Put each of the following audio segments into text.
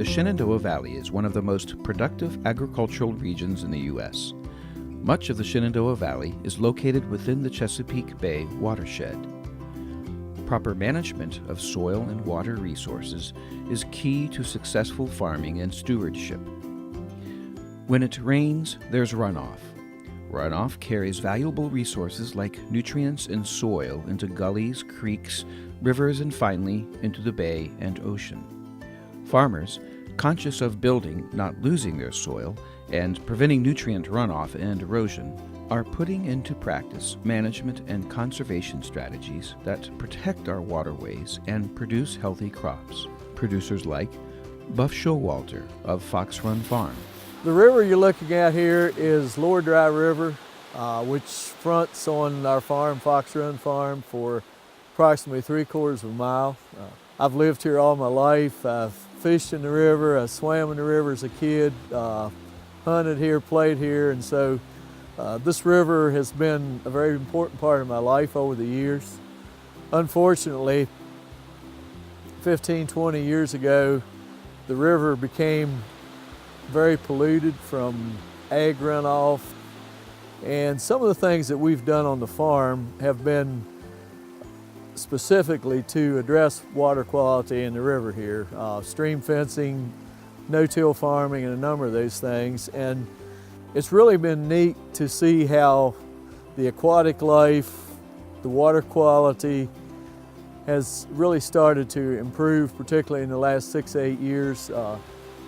The Shenandoah Valley is one of the most productive agricultural regions in the U.S. Much of the Shenandoah Valley is located within the Chesapeake Bay watershed. Proper management of soil and water resources is key to successful farming and stewardship. When it rains, there's runoff. Runoff carries valuable resources like nutrients and soil into gullies, creeks, rivers, and finally into the bay and ocean. Farmers, conscious of building, not losing their soil, and preventing nutrient runoff and erosion, are putting into practice management and conservation strategies that protect our waterways and produce healthy crops. Producers like Buff Showalter of Fox Run Farm. The river you're looking at here is Lower Dry River, which fronts on our farm, Fox Run Farm, for approximately 3/4 of a mile. I've lived here all my life. I've fished in the river, I swam in the river as a kid, hunted here, played here, and so this river has been a very important part of my life over the years. Unfortunately, 15, 20 years ago, the river became very polluted from ag runoff, and some of the things that we've done on the farm have been specifically to address water quality in the river here. Stream fencing, no-till farming, and a number of those things. And it's really been neat to see how the aquatic life, the water quality has really started to improve, particularly in the last 6 to 8 years.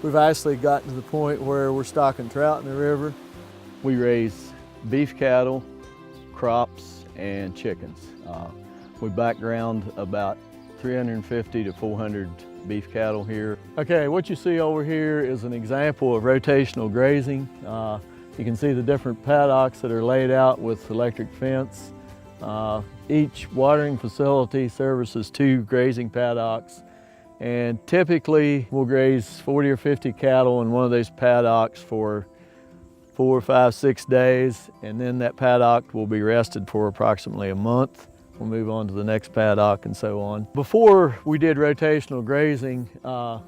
We've actually gotten to the point where we're stocking trout in the river. We raise beef cattle, crops, and chickens. We background about 350 to 400 beef cattle here. Okay, what you see over here is an example of rotational grazing. You can see the different paddocks that are laid out with electric fence. Each watering facility services 2 grazing paddocks, and typically we'll graze 40 or 50 cattle in one of those paddocks for 4, 5, 6 days, and then that paddock will be rested for approximately a month. We'll move on to the next paddock and so on. Before we did rotational grazing, all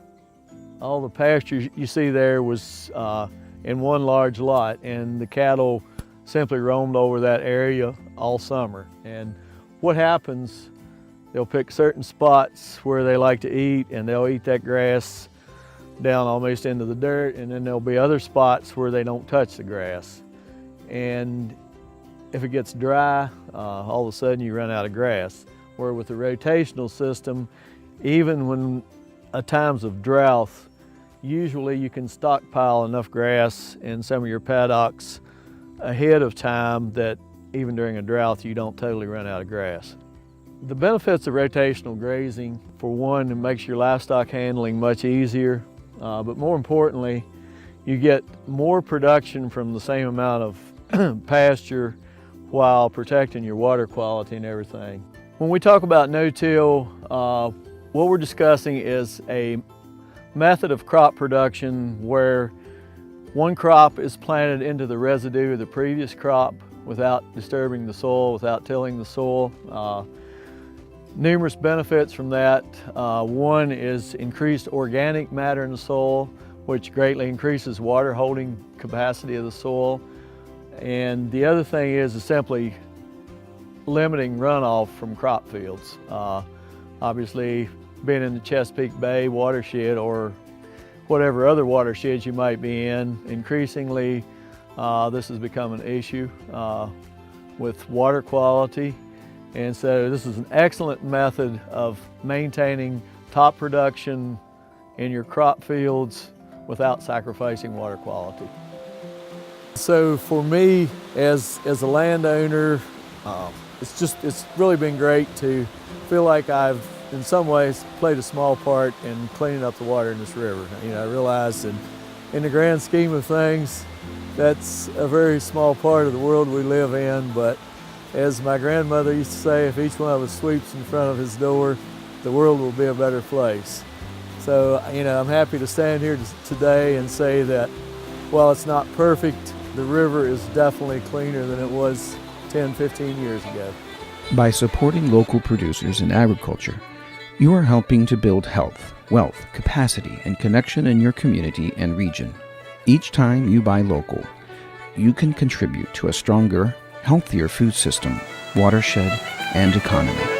the pasture you see there was in one large lot, and the cattle simply roamed over that area all summer. And what happens, they'll pick certain spots where they like to eat, and they'll eat that grass down almost into the dirt, and then there'll be other spots where they don't touch the grass. And if it gets dry, all of a sudden you run out of grass. Where with the rotational system, even when at times of drought, usually you can stockpile enough grass in some of your paddocks ahead of time that even during a drought you don't totally run out of grass. The benefits of rotational grazing, for one, it makes your livestock handling much easier, but more importantly, you get more production from the same amount of pasture while protecting your water quality and everything. When we talk about no-till, what we're discussing is a method of crop production where one crop is planted into the residue of the previous crop without disturbing the soil, without tilling the soil. Numerous benefits from that. One is increased organic matter in the soil, which greatly increases water holding capacity of the soil. And the other thing is simply limiting runoff from crop fields. Obviously, being in the Chesapeake Bay watershed or whatever other watersheds you might be in, increasingly this has become an issue with water quality. And so this is an excellent method of maintaining top production in your crop fields without sacrificing water quality. So for me, as a landowner, it's really been great to feel like I've, in some ways, played a small part in cleaning up the water in this river. You know, I realize that in the grand scheme of things, that's a very small part of the world we live in, but as my grandmother used to say, if each one of us sweeps in front of his door, the world will be a better place. So, you know, I'm happy to stand here today and say that while it's not perfect, the river is definitely cleaner than it was 10, 15 years ago. By supporting local producers in agriculture, You are helping to build health, wealth, capacity, and connection in your community and region. Each time you buy local, you can contribute to a stronger, healthier food system, watershed, and economy.